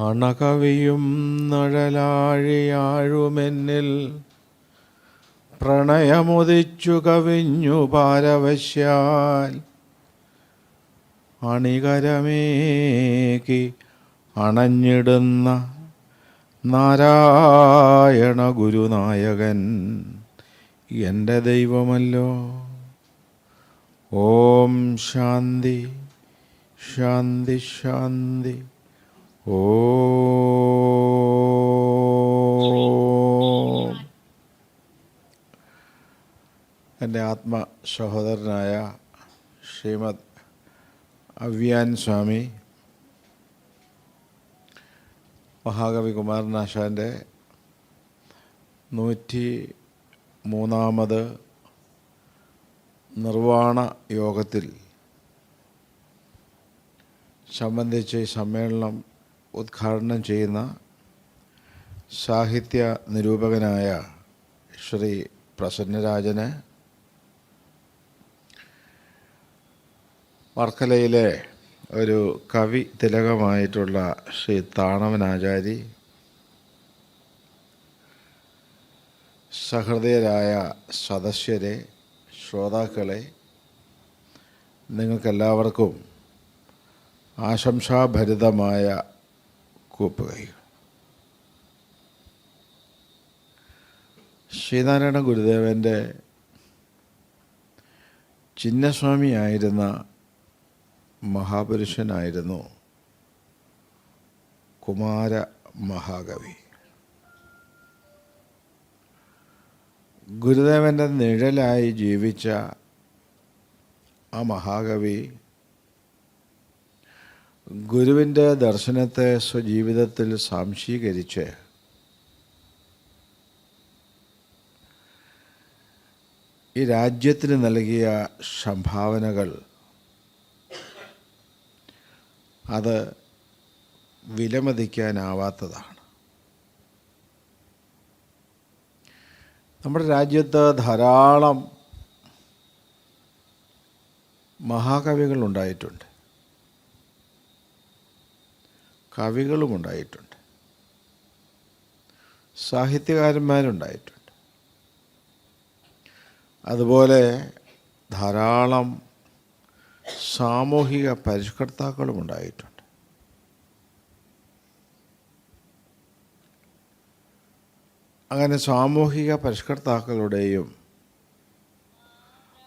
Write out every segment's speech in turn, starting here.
അണകവിയും നഴലാഴിയാഴുമെന്നിൽ പ്രണയമുദിച്ചു കവിഞ്ഞു പാരവശ്യാൽ അണികരമേകി അണഞ്ഞിടുന്ന നാരായണ ഗുരുനായകൻ എൻ്റെ ദൈവമല്ലോ. ഓം ശാന്തി ശാന്തി ശാന്തി. ഓം. എൻ്റെ ആത്മ സഹോദരനായ ശ്രീമദ് അവ്യാൻ സ്വാമി മഹാകവി കുമാരനാശാൻ്റെ 103 നിർവ്വാണ യോഗത്തിൽ സംബന്ധിച്ച് സമ്മേളനം ഉദ്ഘാടനം ചെയ്യുന്ന സാഹിത്യ നിരൂപകനായ ശ്രീ പ്രസന്നരാജന്, വർക്കലയിലെ ഒരു കവി തിലകമായിട്ടുള്ള ശ്രീ താണവനാചാരി, സഹൃദയരായ സദസ്യരെ, ശ്രോതാക്കളെ, നിങ്ങൾക്കെല്ലാവർക്കും ആശംസാഭരിതമായ കൂപ്പുകൈ. ശ്രീനാരായണ ഗുരുദേവൻ്റെ ചിന്നസ്വാമിയായിരുന്ന മഹാപുരുഷനായിരുന്നു കുമാര മഹാകവി. ഗുരുദേവൻ്റെ നിഴലായി ജീവിച്ച ആ മഹാകവി ഗുരുവിൻ്റെ ദർശനത്തെ സ്വജീവിതത്തിൽ സാംശീകരിച്ച് ഈ രാജ്യത്തിന് നൽകിയ സംഭാവനകൾ അത് വിലമതിക്കാനാവാത്തതാണ്. നമ്മുടെ രാജ്യത്ത് ധാരാളം മഹാകവികളുണ്ടായിട്ടുണ്ട്, കവികളുമുണ്ടായിട്ടുണ്ട്, സാഹിത്യകാരന്മാരുണ്ടായിട്ടുണ്ട്. അതുപോലെ ധാരാളം സാമൂഹിക പരിഷ്കർത്താക്കളും ഉണ്ടായിട്ടുണ്ട്. അങ്ങനെ സാമൂഹിക പരിഷ്കർത്താക്കളുടെയും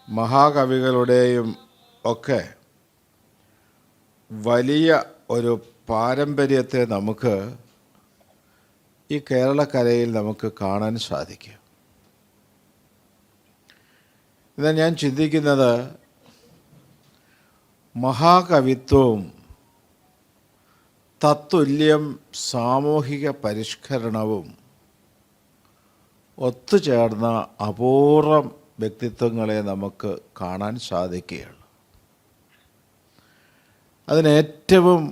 മഹാകവികളുടെയും ഒക്കെ വലിയ ഒരു പാരമ്പര്യത്തെ നമുക്ക് ഈ കേരളക്കരയിൽ നമുക്ക് കാണാൻ സാധിക്കും. എന്നാൽ ഞാൻ ചിന്തിക്കുന്നത്, മഹാകവിത്വവും തത്തുല്യം സാമൂഹിക പരിഷ്കരണവും ഒത്തുചേർന്ന അപൂർവം വ്യക്തിത്വങ്ങളെ നമുക്ക് കാണാൻ സാധിക്കുകയുള്ളൂ. അതിനേറ്റവും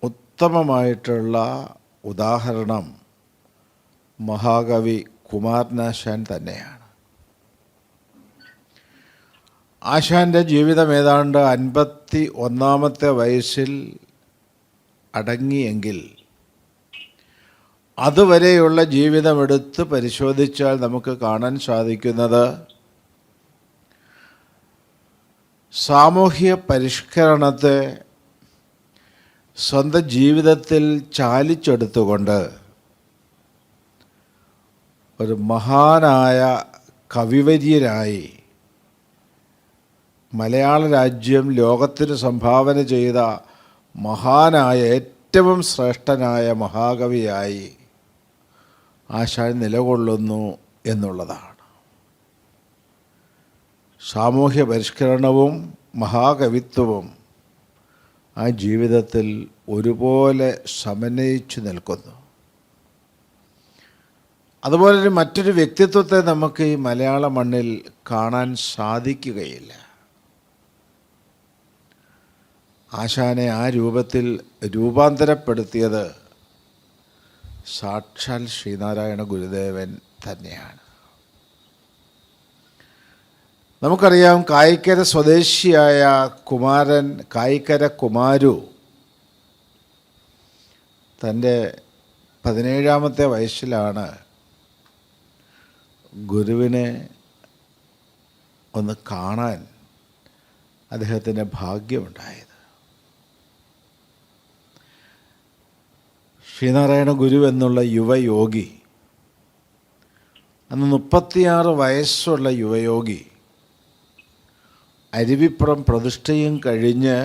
ഉത്തമമായിട്ടുള്ള ഉദാഹരണം മഹാകവി കുമാരനാശാൻ തന്നെയാണ്. ആശാൻ്റെ ജീവിതം ഏതാണ്ട് 51-ാമത്തെ വയസ്സിൽ അടങ്ങിയെങ്കിൽ അതുവരെയുള്ള ജീവിതമെടുത്ത് പരിശോധിച്ചാൽ നമുക്ക് കാണാൻ സാധിക്കുന്നത് സാമൂഹ്യ പരിഷ്കരണത്തെ സ്വന്തം ജീവിതത്തിൽ ചാലിച്ചെടുത്തുകൊണ്ട് ഒരു മഹാനായ കവിവര്യനായി മലയാള രാജ്യം ലോകത്തിന് സംഭാവന ചെയ്ത മഹാനായ ഏറ്റവും ശ്രേഷ്ഠനായ മഹാകവിയായി ആശാൻ നിലകൊള്ളുന്നു എന്നുള്ളതാണ്. സാമൂഹ്യ പരിഷ്കരണവും മഹാകവിത്വവും ആ ജീവിതത്തിൽ ഒരുപോലെ സമന്വയിച്ചു നിൽക്കുന്നു. അതുപോലെ മറ്റൊരു വ്യക്തിത്വത്തെ നമുക്ക് ഈ മലയാള മണ്ണിൽ കാണാൻ സാധിക്കുകയില്ല. ആശാനെ ആ രൂപത്തിൽ രൂപാന്തരപ്പെടുത്തിയത് സാക്ഷാൽ ശ്രീനാരായണ ഗുരുദേവൻ തന്നെയാണ്. നമുക്കറിയാം, കായിക്കര സ്വദേശിയായ കുമാരൻ, കായിക്കര കുമാരു തൻ്റെ 17-ാമത്തെ വയസ്സിലാണ് ഗുരുവിനെ ഒന്ന് കാണാൻ അദ്ദേഹത്തിന് ഭാഗ്യമുണ്ടായത്. ശ്രീനാരായണ ഗുരു എന്നുള്ള യുവയോഗി, അന്ന് 36 വയസ്സുള്ള യുവയോഗി, അരുവിപ്പുറം പ്രതിഷ്ഠയും കഴിഞ്ഞ്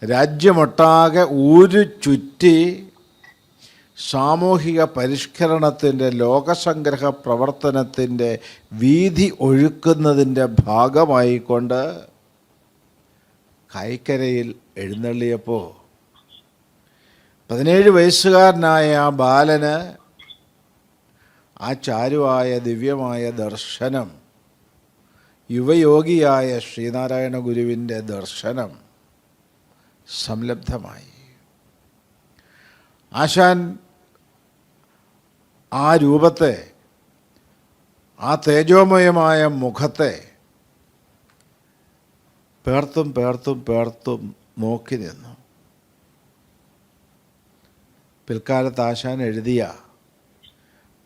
രാജ്യമൊട്ടാകെ ഊരു ചുറ്റി സാമൂഹിക പരിഷ്കരണത്തിൻ്റെ, ലോകസംഗ്രഹ പ്രവർത്തനത്തിൻ്റെ വീഥി ഒഴുക്കുന്നതിൻ്റെ ഭാഗമായിക്കൊണ്ട് കൈക്കരയിൽ എഴുന്നള്ളിയപ്പോൾ 17 വയസ്സുകാരനായ ആ ബാലന് ആ ചാരുവായ ദിവ്യമായ ദർശനം, യുവയോഗിയായ ശ്രീനാരായണ ഗുരുവിൻ്റെ ദർശനം സംലബ്ധമായി. ആശാൻ ആ രൂപത്തെ, ആ തേജോമയമായ മുഖത്തെ പേർത്തും പേർത്തും പേർത്തും നോക്കി നിന്നു. പിൽക്കാലത്ത് ആശാൻ എഴുതിയ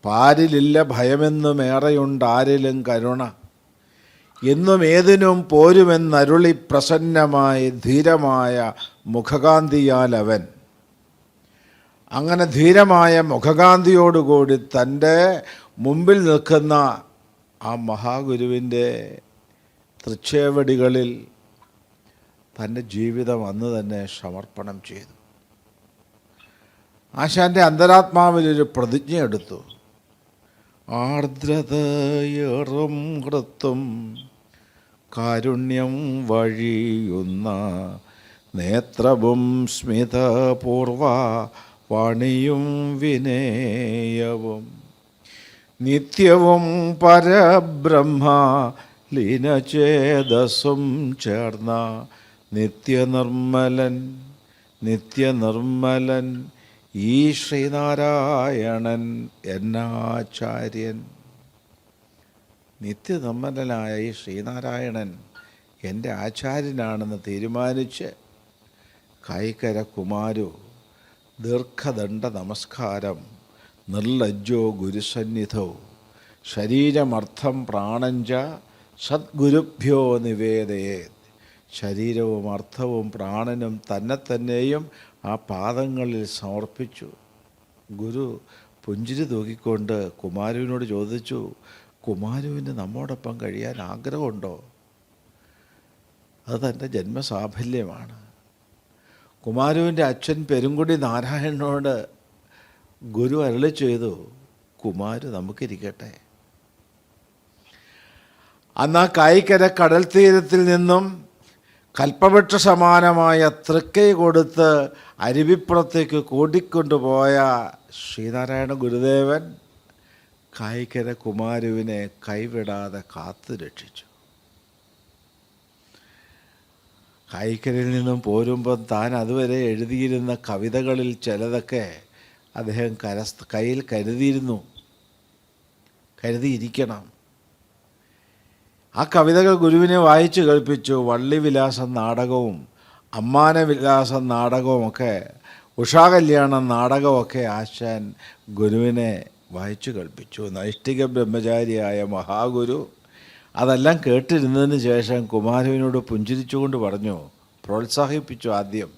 പാരിലില്ല ഭയമെന്നുമേറെയുണ്ടാരിലും കരുണ, എന്നും ഏതിനും പോരുമെന്നരുളി പ്രസന്നമായി ധീരമായ മുഖകാന്തിയാൽ അവൻ, അങ്ങനെ ധീരമായ മുഖകാന്തിയോടുകൂടി തൻ്റെ മുമ്പിൽ നിൽക്കുന്ന ആ മഹാഗുരുവിൻ്റെ തൃച്ചേവടികളിൽ തൻ്റെ ജീവിതം അന്ന് തന്നെ സമർപ്പണം ചെയ്തു. ആശാൻ്റെ അന്തരാത്മാവിലൊരു പ്രതിജ്ഞ എടുത്തു. ആർദ്രതയേറും ഹൃത്തും കാരുണ്യം വഴിയുന്ന നേത്രവും സ്മിതപൂർവ വാണിയും വിനയവും നിത്യവും പരബ്രഹ്മ ലീനചേതസും ചേർന്ന നിത്യനിർമ്മലൻ നിത്യനിർമ്മലൻ ഈ ശ്രീനാരായണൻ എന്നാചാര്യൻ. നിത്യനിർമ്മലനായ ഈ ശ്രീനാരായണൻ എൻ്റെ ആചാര്യനാണെന്ന് തീരുമാനിച്ച് കൈക്കര കുമാരു ദീർഘദണ്ഡ നമസ്കാരം നിർലജ്ജോ ഗുരുസന്നിധോ ശരീരമർത്ഥം പ്രാണഞ്ച സദ്ഗുരുഭ്യോ നിവേദയേ. ശരീരവും അർത്ഥവും പ്രാണനും തന്നെയും ആ പാദങ്ങളിൽ സമർപ്പിച്ചു. ഗുരു പുഞ്ചിരി തൂക്കിക്കൊണ്ട് കുമാരുവിനോട് ചോദിച്ചു, കുമാരുവിന് നമ്മോടൊപ്പം കഴിയാൻ ആഗ്രഹമുണ്ടോ? അത് തൻ്റെ ജന്മസാഫല്യമാണ്. കുമാരുവിൻ്റെ അച്ഛൻ പെരുങ്കുടി നാരായണനോട് ഗുരു അരുളി ചെയ്തു, കുമാരു നമുക്കിരിക്കട്ടെ. അന്ന് ആ കായിക്കര കടൽ തീരത്തിൽ നിന്നും കൽപ്പവൃക്ഷ സമാനമായ തൃക്കൈ കൊടുത്ത് അരുവിപ്പുറത്തേക്ക് കൂട്ടിക്കൊണ്ടുപോയ ശ്രീനാരായണ ഗുരുദേവൻ കായിക്കര കുമാരുവിനെ കൈവിടാതെ കാത്തു രക്ഷിച്ചു. കായിക്കരയിൽ നിന്നും പോരുമ്പം താൻ അതുവരെ എഴുതിയിരുന്ന കവിതകളിൽ ചിലതൊക്കെ അദ്ദേഹം കയ്യിൽ കരുതിയിരിക്കണം. ആ കവിതകൾ ഗുരുവിനെ വായിച്ചു കേൾപ്പിച്ചു. വള്ളിവിലാസം നാടകവും അമ്മാനവിലാസം നാടകവുമൊക്കെ, ഉഷാകല്യാണം നാടകമൊക്കെ ആശാൻ ഗുരുവിനെ വായിച്ചു കേൾപ്പിച്ചു. നൈഷ്ഠിക ബ്രഹ്മചാരിയായ മഹാഗുരു അതെല്ലാം കേട്ടിരുന്നതിന് ശേഷം കുമാരുവിനോട് പുഞ്ചിരിച്ചുകൊണ്ട് പറഞ്ഞു, പ്രോത്സാഹിപ്പിച്ചു. ആദ്യം,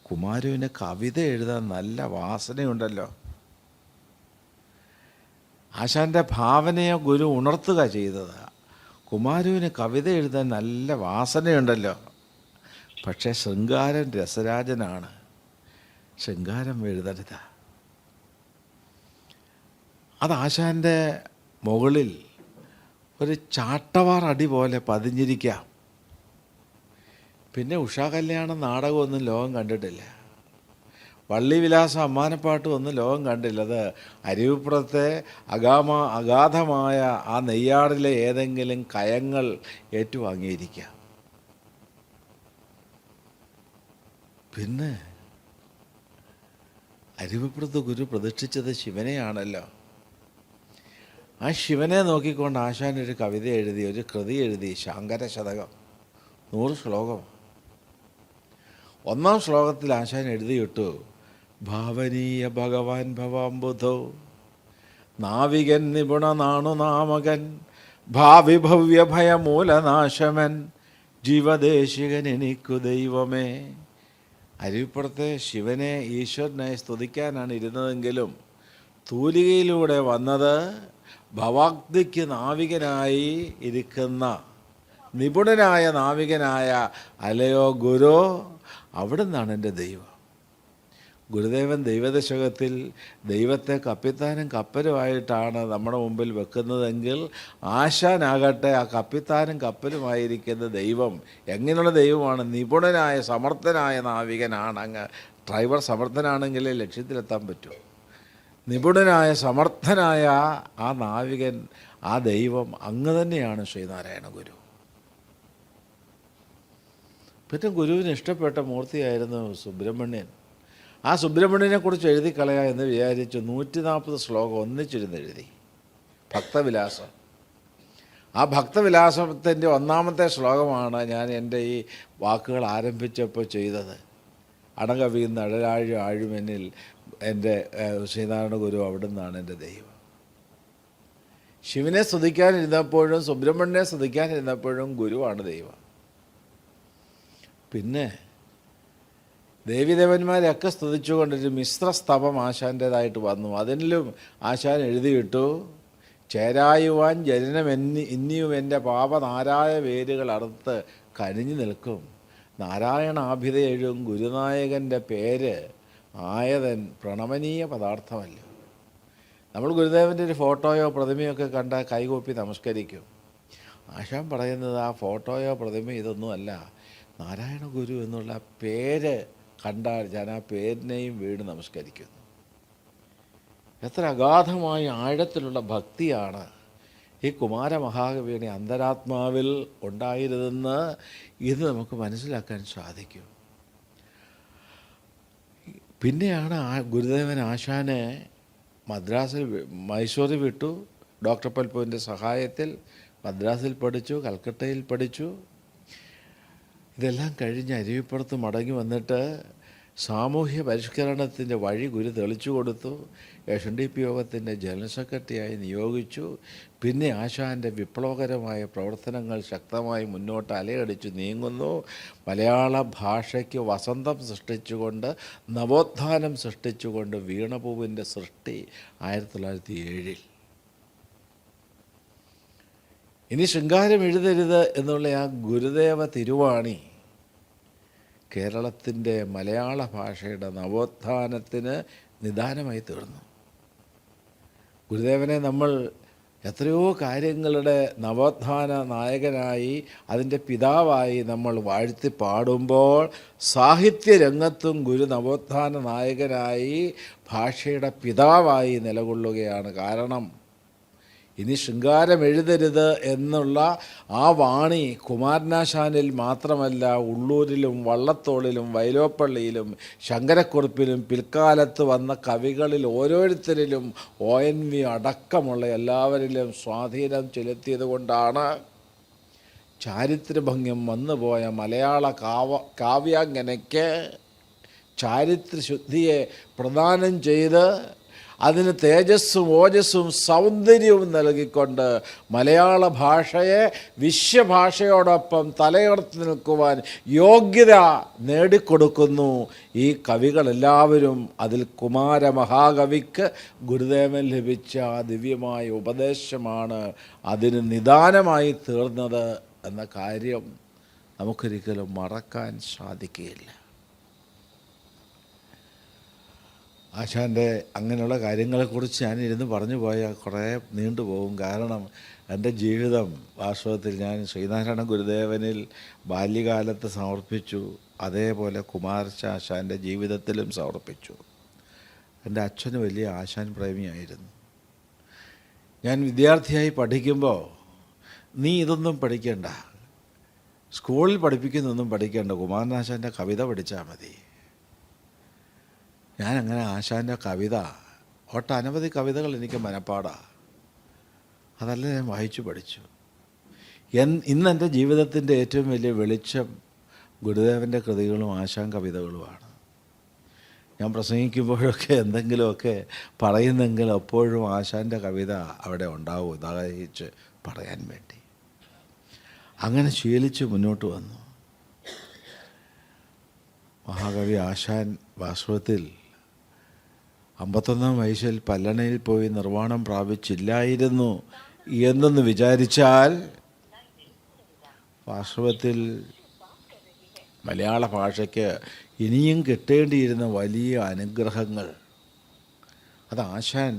കുമാരുവിന് കവിത എഴുതാൻ നല്ല വാസനയുണ്ടല്ലോ. ആശാൻ്റെ ഭാവനയെ ഗുരു ഉണർത്തുക ചെയ്തത്. കുമാരുവിന് കവിത എഴുതാൻ നല്ല വാസനയുണ്ടല്ലോ, പക്ഷേ ശൃംഗാരം രസരാജനാണ്, ശൃംഗാരം എഴുതരുത്. അത് ആശാൻ്റെ മുകളിൽ ഒരു ചാട്ടവാർ അടി പോലെ പതിഞ്ഞിരിക്കാം. പിന്നെ ഉഷാകല്യാണം നാടകമൊന്നും ലോകം കണ്ടിട്ടില്ല, വള്ളിവിലാസം അമ്മാനപ്പാട്ടും ഒന്നും ലോകം കണ്ടില്ല. അത് അരുവിപ്പുറത്തെ അഗാധമായ ആ നെയ്യാറിലെ ഏതെങ്കിലും കയങ്ങൾ ഏറ്റുവാങ്ങിയിരിക്കാം. പിന്നെ അരുവിപ്പുറത്ത് ഗുരു പ്രതിഷ്ഠിച്ചത് ശിവനെയാണല്ലോ. ആ ശിവനെ നോക്കിക്കൊണ്ട് ആശാൻ ഒരു കവിത എഴുതി, ഒരു കൃതി എഴുതി, ശാങ്കര ശതകം, 100 ശ്ലോകം. 1-ാം ശ്ലോകത്തിൽ ആശാൻ എഴുതിയിട്ടു, ഭാവനീയ ഭഗവാൻ ഭവാംബുധോ നാവികൻ നിപുണ നാണു നാമകൻ ഭാവി ഭവ്യ ഭയമൂലനാശമൻ ജീവദേശികൻ എനിക്കു ദൈവമേ. അരുവിപ്പുറത്തെ ശിവനെ ഈശ്വരനെ സ്തുതിക്കാനാണ് ഇരുന്നതെങ്കിലും തൂലികയിലൂടെ വന്നത് ഭവാഗ്നിക്ക് നാവികനായി ഇരിക്കുന്ന നിപുണനായ നാവികനായ അലയോ ഗുരു, അവിടെ നിന്നാണ് എൻ്റെ ദൈവം. ഗുരുദേവൻ ദൈവദശകത്തിൽ ദൈവത്തെ കപ്പിത്താനും കപ്പലുമായിട്ടാണ് നമ്മുടെ മുമ്പിൽ വെക്കുന്നതെങ്കിൽ ആശാനാകട്ടെ ആ കപ്പിത്താനും കപ്പലുമായിരിക്കുന്ന ദൈവം എങ്ങനെയുള്ള ദൈവമാണ്? നിപുണനായ സമർത്ഥനായ നാവികനാണ്. അങ്ങ് ഡ്രൈവർ സമർത്ഥനാണെങ്കിലേ ലക്ഷ്യത്തിലെത്താൻ പറ്റൂ. നിപുണനായ സമർത്ഥനായ ആ നാവികൻ, ആ ദൈവം അങ്ങ് തന്നെയാണ് ശ്രീനാരായണ ഗുരു. പിന്നെ ഗുരുവിന് ഇഷ്ടപ്പെട്ട മൂർത്തിയായിരുന്നു സുബ്രഹ്മണ്യൻ. ആ സുബ്രഹ്മണ്യനെക്കുറിച്ച് എഴുതി കളയാ എന്ന് വിചാരിച്ചു 140 ശ്ലോകം ഒന്നിച്ചിരുന്ന് എഴുതി ഭക്തവിലാസം. ആ ഭക്തവിലാസത്തിൻ്റെ 1ാമത്തെ ശ്ലോകമാണ് ഞാൻ എൻ്റെ ഈ വാക്കുകൾ ആരംഭിച്ചപ്പോൾ ചെയ്തത്. അടകവിയുന്ന അഴലാഴും ആഴുമെന്നിൽ എൻ്റെ ശ്രീനാരായണ ഗുരു അവിടെ നിന്നാണ് എൻ്റെ ദൈവം. ശിവനെ സ്തുതിക്കാനിരുന്നപ്പോഴും സുബ്രഹ്മണ്യനെ സ്തുതിക്കാനിരുന്നപ്പോഴും ഗുരുവാണ് ദൈവം. പിന്നെ ദേവീദേവന്മാരെയൊക്കെ സ്തുതിച്ചുകൊണ്ടൊരു മിശ്രസ്തവം ആശാൻ്റേതായിട്ട് വന്നു. അതിലും ആശാൻ എഴുതിയിട്ടു, ചേരായുവാൻ ജനനം ഇനിയും എൻ്റെ പാപനാരായ വേരുകൾ അറുത്ത് കനിഞ്ഞു നിൽക്കും. നാരായണാഭിത എഴും ഗുരുനായകൻ്റെ പേര് ആയതൻ പ്രണമനീയ പദാർത്ഥമല്ല. നമ്മൾ ഗുരുദേവൻ്റെ ഒരു ഫോട്ടോയോ പ്രതിമയോ ഒക്കെ കണ്ടാൽ കൈകൂപ്പി നമസ്കരിക്കും. ആശാൻ പറയുന്നത് ആ ഫോട്ടോയോ പ്രതിമയോ ഇതൊന്നുമല്ല, നാരായണ ഗുരു എന്നുള്ള പേര് കണ്ടാൽ ഞാൻ ആ പേരിനെയും വീട് നമസ്കരിക്കുന്നു. എത്ര അഗാധമായ ആഴത്തിലുള്ള ഭക്തിയാണ് ഈ കുമാരമഹാകവിയുടെ അന്തരാത്മാവിൽ ഉണ്ടായിരുന്നെന്ന് ഇത് നമുക്ക് മനസ്സിലാക്കാൻ സാധിക്കും. പിന്നെയാണ് ഗുരുദേവൻ ആശാനെ മൈസൂരിൽ വിട്ടു. ഡോക്ടർ പൽപുവിൻ്റെ സഹായത്തിൽ മദ്രാസിൽ പഠിച്ചു, കൽക്കട്ടയിൽ പഠിച്ചു. ഇതെല്ലാം കഴിഞ്ഞ് അരുവിപ്പുറത്ത് മടങ്ങി വന്നിട്ട് സാമൂഹ്യ പരിഷ്കരണത്തിൻ്റെ വഴി ഗുരു തെളിച്ചു കൊടുത്തു. SNDP യോഗത്തിൻ്റെ ജനറൽ സെക്രട്ടറിയായി നിയോഗിച്ചു. പിന്നെ ആശാൻ്റെ വിപ്ലവകരമായ പ്രവർത്തനങ്ങൾ ശക്തമായി മുന്നോട്ട് അലയടിച്ചു നീങ്ങുന്നു. മലയാള ഭാഷയ്ക്ക് വസന്തം സൃഷ്ടിച്ചുകൊണ്ട്, നവോത്ഥാനം സൃഷ്ടിച്ചുകൊണ്ട് വീണപൂവിൻ്റെ സൃഷ്ടി 1907. ഇനി ശൃംഗാരം എഴുതരുത് എന്നുള്ള ആ ഗുരുദേവ തിരുവാണി കേരളത്തിൻ്റെ മലയാള ഭാഷയുടെ നവോത്ഥാനത്തിന് നിദാനമായി തീർന്നു. ഗുരുദേവനെ നമ്മൾ എത്രയോ കാര്യങ്ങളുടെ നവോത്ഥാന നായകനായി, അതിൻ്റെ പിതാവായി നമ്മൾ വാഴ്ത്തി പാടുമ്പോൾ സാഹിത്യരംഗത്തും ഗുരു നവോത്ഥാന നായകനായി ഭാഷയുടെ പിതാവായി നിലകൊള്ളുകയാണ്. കാരണം ഇനി ശൃംഗാരം എഴുതരുത് എന്നുള്ള ആ വാണി കുമാരനാശാനിൽ മാത്രമല്ല, ഉള്ളൂരിലും വള്ളത്തോളിലും വൈലോപ്പള്ളിയിലും ശങ്കരക്കുറുപ്പിലും പിൽക്കാലത്ത് വന്ന കവികളിൽ ഓരോരുത്തരിലും ONV അടക്കമുള്ള എല്ലാവരിലും സ്വാധീനം ചെലുത്തിയത് കൊണ്ടാണ് ചാരിത്രഭംഗം വന്നുപോയ മലയാള കാവ്യാംഗനയ്ക്ക് ചാരിത്രശുദ്ധിയെ പ്രദാനം ചെയ്ത് അതിന് തേജസ്സും ഓജസ്സും സൗന്ദര്യവും നൽകിക്കൊണ്ട് മലയാള ഭാഷയെ വിശ്വഭാഷയോടൊപ്പം തലയുയർത്തി നിൽക്കുവാൻ യോഗ്യത നേടിക്കൊടുക്കുന്നു ഈ കവികളെല്ലാവരും. അതിൽ കുമാരമഹാകവിക്ക് ഗുരുദേവൻ ലഭിച്ച ആ ദിവ്യമായ ഉപദേശമാണ് അതിന് നിദാനമായി തീർന്നത് എന്ന കാര്യം നമുക്കൊരിക്കലും മറക്കാൻ സാധിക്കുകയില്ല. ആശാൻ്റെ അങ്ങനെയുള്ള കാര്യങ്ങളെക്കുറിച്ച് ഞാനിരുന്ന് പറഞ്ഞു പോയാൽ കുറേ നീണ്ടുപോകും. കാരണം എൻ്റെ ജീവിതം വാസ്തവത്തിൽ ഞാൻ ശ്രീനാരായണ ഗുരുദേവനിൽ ബാല്യകാലത്ത് സമർപ്പിച്ചു. അതേപോലെ കുമാരശാശാൻ്റെ ജീവിതത്തിലും സമർപ്പിച്ചു. എൻ്റെ അച്ഛന് വലിയ ആശാൻ പ്രേമിയായിരുന്നു. ഞാൻ വിദ്യാർത്ഥിയായി പഠിക്കുമ്പോൾ നീ ഇതൊന്നും പഠിക്കേണ്ട, സ്കൂളിൽ പഠിപ്പിക്കുന്നൊന്നും പഠിക്കേണ്ട, കുമാരനാശാൻ്റെ കവിത പഠിച്ചാൽ മതി. ഞാനങ്ങനെ ആശാൻ്റെ കവിത, ഒട്ടനവധി കവിതകൾ എനിക്ക് മനപ്പാടാണ്, അതെല്ലാം ഞാൻ വായിച്ചു പഠിച്ചു. ഇന്ന് എൻ്റെ ജീവിതത്തിൻ്റെ ഏറ്റവും വലിയ വെളിച്ചം ഗുരുദേവൻ്റെ കൃതികളും ആശാൻ കവിതകളുമാണ്. ഞാൻ പ്രസംഗിക്കുമ്പോഴൊക്കെ എന്തെങ്കിലുമൊക്കെ പറയുന്നെങ്കിൽ എപ്പോഴും ആശാൻ്റെ കവിത അവിടെ ഉണ്ടാവും ഉദാഹരിച്ച് പറയാൻ വേണ്ടി. അങ്ങനെ ശീലിച്ച് മുന്നോട്ട് വന്നു. മഹാകവി ആശാൻ വാസ്തവത്തിൽ 51 വയസ്സിൽ പല്ലണയിൽ പോയി നിർവ്വാണം പ്രാപിച്ചില്ലായിരുന്നു എന്നൊന്ന് വിചാരിച്ചാൽ വാസ്തവത്തിൽ മലയാള ഭാഷയ്ക്ക് ഇനിയും കിട്ടേണ്ടിയിരുന്ന വലിയ അനുഗ്രഹങ്ങൾ അത് ആശാൻ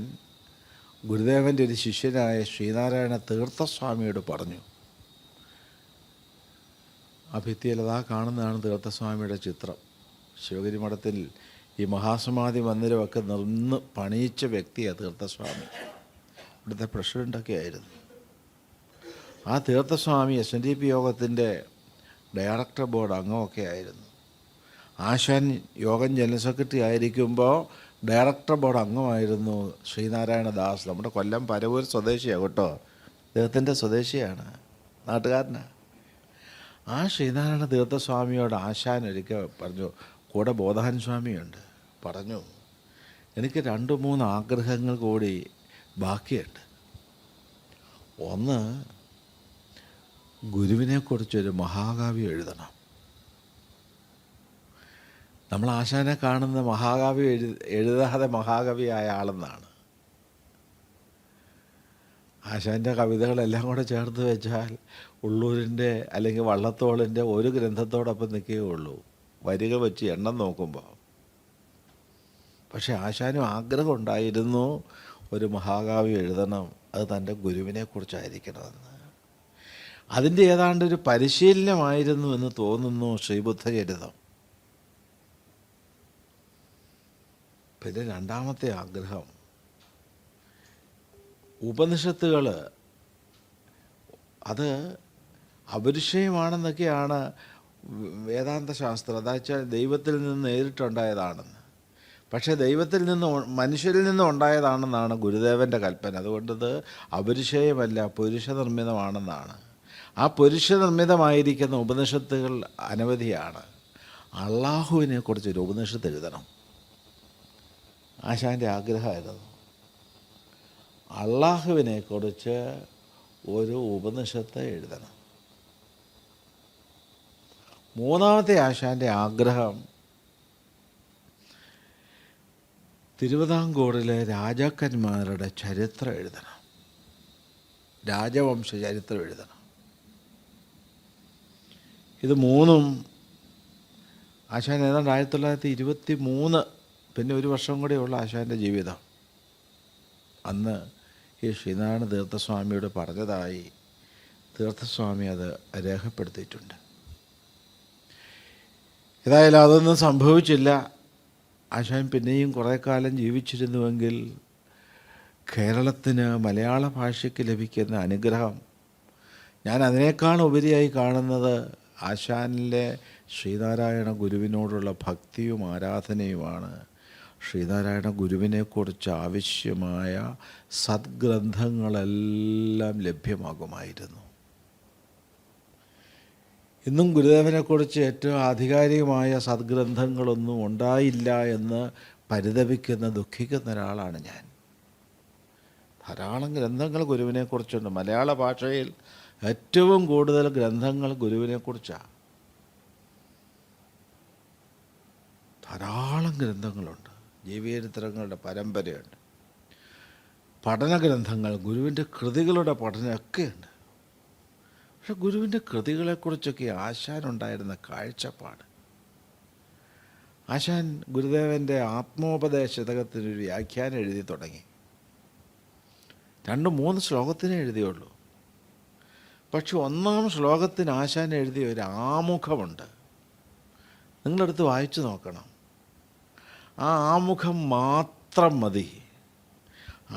ഗുരുദേവൻ്റെ ഒരു ശിഷ്യനായ ശ്രീനാരായണ തീർത്ഥസ്വാമിയോട് പറഞ്ഞു. ആ ഭിത്തിയിൽ അതാ കാണുന്നതാണ് തീർത്ഥസ്വാമിയുടെ ചിത്രം. ശിവഗിരി മഠത്തിൽ ഈ മഹാസമാധി മന്ദിരമൊക്കെ നിന്ന് പണിയിച്ച വ്യക്തിയാണ് തീർത്ഥസ്വാമി. ഇവിടുത്തെ പ്രസിഡൻ്റൊക്കെ ആയിരുന്നു. ആ തീർത്ഥസ്വാമി SNDP യോഗത്തിൻ്റെ ഡയറക്ടർ ബോർഡ് അംഗമൊക്കെ ആയിരുന്നു. ആശാൻ യോഗം ജനറൽ സെക്രട്ടറി ആയിരിക്കുമ്പോൾ ഡയറക്ടർ ബോർഡ് അംഗമായിരുന്നു ശ്രീനാരായണ ദാസ്. നമ്മുടെ കൊല്ലം പരവൂർ സ്വദേശിയാണ് കേട്ടോ, അദ്ദേഹത്തിൻ്റെ സ്വദേശിയാണ്, നാട്ടുകാരനാണ്. ആ ശ്രീനാരായണ തീർത്ഥസ്വാമിയോട് ആശാൻ ഒരിക്കൽ പറഞ്ഞു, കൂടെ ബോധാൻ സ്വാമിയുണ്ട്, പറഞ്ഞു എനിക്ക് 2-3 ആഗ്രഹങ്ങൾ കൂടി ബാക്കിയുണ്ട്. ഒന്ന്, ഗുരുവിനെക്കുറിച്ചൊരു മഹാകാവ്യം എഴുതണം. നമ്മൾ ആശാനെ കാണുന്ന മഹാകാവ്യം എഴുതാതെ മഹാകവിയായ ആളെന്നാണ്. ആശാൻ്റെ കവിതകളെല്ലാം കൂടെ ചേർത്ത് വെച്ചാൽ ഉള്ളൂരിൻ്റെ അല്ലെങ്കിൽ വള്ളത്തോളിൻ്റെ ഒരു ഗ്രന്ഥത്തോടൊപ്പം നിൽക്കുകയുള്ളൂ വരികൾ വെച്ച് എണ്ണം നോക്കുമ്പോൾ. പക്ഷെ ആശാനും ആഗ്രഹം ഉണ്ടായിരുന്നു ഒരു മഹാകാവ്യം എഴുതണം, അത് തൻ്റെ ഗുരുവിനെക്കുറിച്ചായിരിക്കണമെന്ന്. അതിൻ്റെ ഏതാണ്ടൊരു പരിശീലനമായിരുന്നു എന്ന് തോന്നുന്നു ശ്രീബുദ്ധചരിതം. പിന്നെ രണ്ടാമത്തെ ആഗ്രഹം, ഉപനിഷത്തുകൾ അത് അപരിക്ഷയമാണെന്നൊക്കെയാണ് വേദാന്ത ശാസ്ത്രം. അതാ വെച്ചാൽ ദൈവത്തിൽ നിന്ന് നേരിട്ടുണ്ടായതാണെന്ന്. പക്ഷേ ദൈവത്തിൽ നിന്ന് മനുഷ്യരിൽ നിന്നും ഉണ്ടായതാണെന്നാണ് ഗുരുദേവൻ്റെ കൽപ്പന. അതുകൊണ്ടത് അപരിക്ഷയമല്ല, പുരുഷനിർമ്മിതമാണെന്നാണ്. ആ പുരുഷനിർമ്മിതമായിരിക്കുന്ന ഉപനിഷത്തുകൾ അനവധിയാണ്. അള്ളാഹുവിനെക്കുറിച്ചൊരു ഉപനിഷത്ത് എഴുതണം, ആശാൻ്റെ ആഗ്രഹമായിരുന്നു. അള്ളാഹുവിനെക്കുറിച്ച് ഒരു ഉപനിഷത്ത് എഴുതണം. മൂന്നാമത്തെ ആശാൻ്റെ ആഗ്രഹം, തിരുവിതാംകൂറിലെ രാജാക്കന്മാരുടെ ചരിത്രം എഴുതണം, രാജവംശ ചരിത്രം എഴുതണം. ഇത് മൂന്നും ആശാൻ ഏതാണ്ട് 1923, പിന്നെ ഒരു വർഷം കൂടെയുള്ള ആശാൻ്റെ ജീവിതം. അന്ന് ഈ ശ്രീനാരായണ തീർത്ഥസ്വാമിയോട് പറഞ്ഞതായി തീർത്ഥസ്വാമി അത് രേഖപ്പെടുത്തിയിട്ടുണ്ട്. ഏതായാലും അതൊന്നും സംഭവിച്ചില്ല. ആശാൻ പിന്നെയും കുറേ കാലം ജീവിച്ചിരുന്നുവെങ്കിൽ കേരളത്തിന് മലയാള ഭാഷയ്ക്ക് ലഭിക്കുന്ന അനുഗ്രഹം ഞാൻ അതിനേക്കാൾ ഉപരിയായി കാണുന്നത് ആശാനിലെ ശ്രീനാരായണ ഗുരുവിനോടുള്ള ഭക്തിയും ആരാധനയുമാണ്. ശ്രീനാരായണ ഗുരുവിനെക്കുറിച്ച് ആവശ്യമായ സദ്ഗ്രന്ഥങ്ങളെല്ലാം ലഭ്യമാകുമായിരുന്നു. ഇന്നും ഗുരുദേവനെക്കുറിച്ച് ഏറ്റവും ആധികാരികമായ സദ്ഗ്രന്ഥങ്ങളൊന്നും ഉണ്ടായില്ല എന്ന് പരിതപിക്കുന്ന, ദുഃഖിക്കുന്ന ഒരാളാണ് ഞാൻ. ധാരാളം ഗ്രന്ഥങ്ങൾ ഗുരുവിനെക്കുറിച്ചുണ്ട്. മലയാള ഭാഷയിൽ ഏറ്റവും കൂടുതൽ ഗ്രന്ഥങ്ങൾ ഗുരുവിനെക്കുറിച്ചാണ്. ധാരാളം ഗ്രന്ഥങ്ങളുണ്ട്, ജീവചരിത്രങ്ങളുടെ പരമ്പരയുണ്ട്, പഠനഗ്രന്ഥങ്ങൾ, ഗുരുവിൻ്റെ കൃതികളുടെ പഠനമൊക്കെയുണ്ട്. പക്ഷെ ഗുരുവിൻ്റെ കൃതികളെക്കുറിച്ചൊക്കെ ആശാനുണ്ടായിരുന്ന കാഴ്ചപ്പാട്, ആശാൻ ഗുരുദേവൻ്റെ ആത്മോപദേശതകത്തിനൊരു വ്യാഖ്യാനം എഴുതി തുടങ്ങി. 2-3 ശ്ലോകത്തിനേ എഴുതിയുള്ളൂ. പക്ഷെ 1-ാം ശ്ലോകത്തിന് ആശാൻ എഴുതിയ ഒരു ആമുഖമുണ്ട്, നിങ്ങളെടുത്ത് വായിച്ചു നോക്കണം. ആ ആമുഖം മാത്രം മതി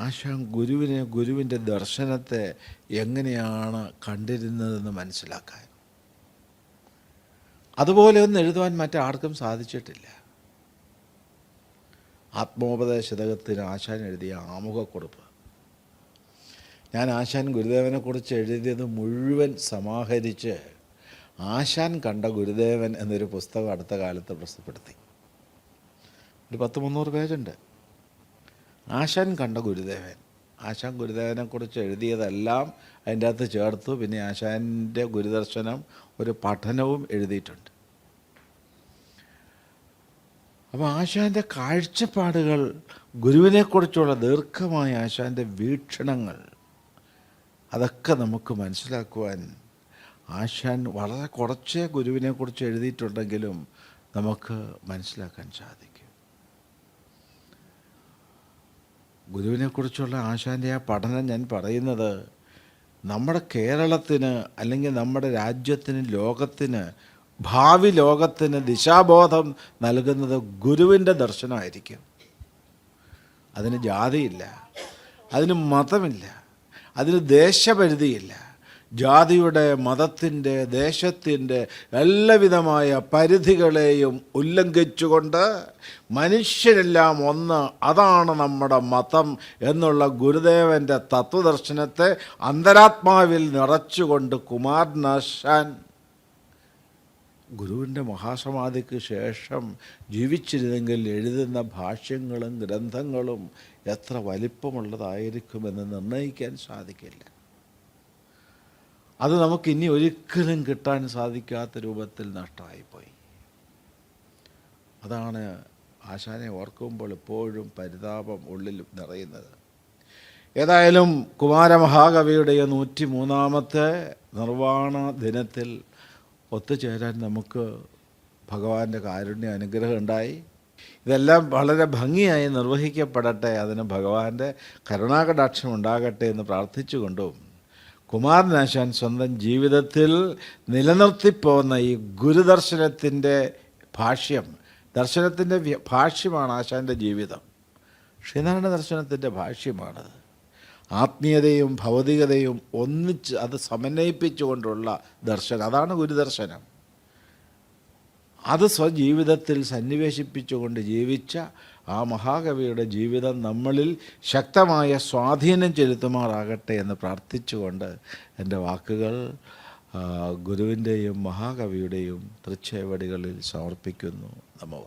ആശാൻ ഗുരുവിൻ്റെ ദർശനത്തെ എങ്ങനെയാണ് കണ്ടിരുന്നതെന്ന് മനസ്സിലാക്കാൻ. അതുപോലെ ഒന്നും എഴുതുവാൻ മറ്റാർക്കും സാധിച്ചിട്ടില്ല. ആത്മോപദേശതകത്തിന് ആശാൻ എഴുതിയ ആമുഖക്കുറിപ്പ്, ഞാൻ ആശാൻ ഗുരുദേവനെക്കുറിച്ച് എഴുതിയത് മുഴുവൻ സമാഹരിച്ച് ആശാൻ കണ്ട ഗുരുദേവൻ എന്നൊരു പുസ്തകം അടുത്ത കാലത്ത് പ്രസിദ്ധപ്പെടുത്തി. ഒരു 10-300 പേജുണ്ട്. ആശാൻ കണ്ട ഗുരുദേവൻ, ആശാൻ ഗുരുദേവനെക്കുറിച്ച് എഴുതിയതെല്ലാം അതിൻ്റെ അകത്ത് ചേർത്തു. പിന്നെ ആശാൻ്റെ ഗുരുദർശനം ഒരു പഠനവും എഴുതിയിട്ടുണ്ട്. അപ്പോൾ ആശാൻ്റെ കാഴ്ചപ്പാടുകൾ, ഗുരുവിനെക്കുറിച്ചുള്ള ദീർഘമായ ആശാൻ്റെ വീക്ഷണങ്ങൾ, അതൊക്കെ നമുക്ക് മനസ്സിലാക്കുവാൻ ആശാൻ വളരെ കുറച്ചേ ഗുരുവിനെക്കുറിച്ച് എഴുതിയിട്ടുണ്ടെങ്കിലും നമുക്ക് മനസ്സിലാക്കാൻ സാധിക്കും. ഗുരുവിനെക്കുറിച്ചുള്ള ആശാൻ്റെ ആ പഠനം ഞാൻ പറയുന്നത് നമ്മുടെ കേരളത്തിന്, അല്ലെങ്കിൽ നമ്മുടെ രാജ്യത്തിന്, ലോകത്തിന്, ഭാവി ലോകത്തിന് ദിശാബോധം നൽകുന്നത് ഗുരുവിൻ്റെ ദർശനമായിരിക്കും. അതിന് ജാതിയില്ല, അതിന് മതമില്ല, അതിന് ദേശപരിധിയില്ല. ജാതിയുടെ, മതത്തിൻ്റെ, ദേശത്തിൻ്റെ എല്ലാവിധമായ പരിധികളെയും ഉല്ലംഘിച്ചുകൊണ്ട് മനുഷ്യരെല്ലാം ഒന്ന്, അതാണ് നമ്മുടെ മതം എന്നുള്ള ഗുരുദേവൻ്റെ തത്വദർശനത്തെ അന്തരാത്മാവിൽ നിറച്ചുകൊണ്ട് കുമാരനാശാൻ ഗുരുവിൻ്റെ മഹാസമാധിക്ക് ശേഷം ജീവിച്ചിരുന്നെങ്കിൽ എഴുതുന്ന ഭാഷ്യങ്ങളും ഗ്രന്ഥങ്ങളും എത്ര വലിപ്പമുള്ളതായിരിക്കുമെന്ന് നിർണ്ണയിക്കാൻ സാധിക്കില്ല. അത് നമുക്കിനി ഒരിക്കലും കിട്ടാൻ സാധിക്കാത്ത രൂപത്തിൽ നഷ്ടമായിപ്പോയി. അതാണ് ആശാനെ ഓർക്കുമ്പോൾ എപ്പോഴും പരിതാപം ഉള്ളിൽ നിറയുന്നത്. ഏതായാലും കുമാരമഹാകവിയുടെ 103-ാമത്തെ നിർവ്വാണ ദിനത്തിൽ ഒത്തുചേരാൻ നമുക്ക് ഭഗവാന്റെ കാരുണ്യ അനുഗ്രഹം ഉണ്ടായി. ഇതെല്ലാം വളരെ ഭംഗിയായി നിർവഹിക്കപ്പെടട്ടെ, അതിന് ഭഗവാന്റെ കരുണാകടാക്ഷം ഉണ്ടാകട്ടെ എന്ന് പ്രാർത്ഥിച്ചുകൊണ്ടും കുമാരനാശാൻ സ്വന്തം ജീവിതത്തിൽ നിലനിർത്തിപ്പോന്ന ഈ ഗുരുദർശനത്തിൻ്റെ ഭാഷ്യം, ദർശനത്തിൻ്റെ ഭാഷ്യമാണ് ആശാൻ്റെ ജീവിതം. ശ്രീനാരായണ ദർശനത്തിൻ്റെ ഭാഷ്യമാണത്. ആത്മീയതയും ഭൗതികതയും ഒന്നിച്ച് അത് സമന്വയിപ്പിച്ചുകൊണ്ടുള്ള ദർശനം, അതാണ് ഗുരുദർശനം. അത് സ്വജീവിതത്തിൽ സന്നിവേശിപ്പിച്ചുകൊണ്ട് ജീവിച്ച ആ മഹാകവിയുടെ ജീവിതം നമ്മളിൽ ശക്തമായ സ്വാധീനം ചെലുത്തുമാറാകട്ടെ എന്ന് പ്രാർത്ഥിച്ചുകൊണ്ട് എൻ്റെ വാക്കുകൾ ഗുരുവിൻ്റെയും മഹാകവിയുടെയും തൃച്ചേവടികളിൽ സമർപ്പിക്കുന്നു. നമോ.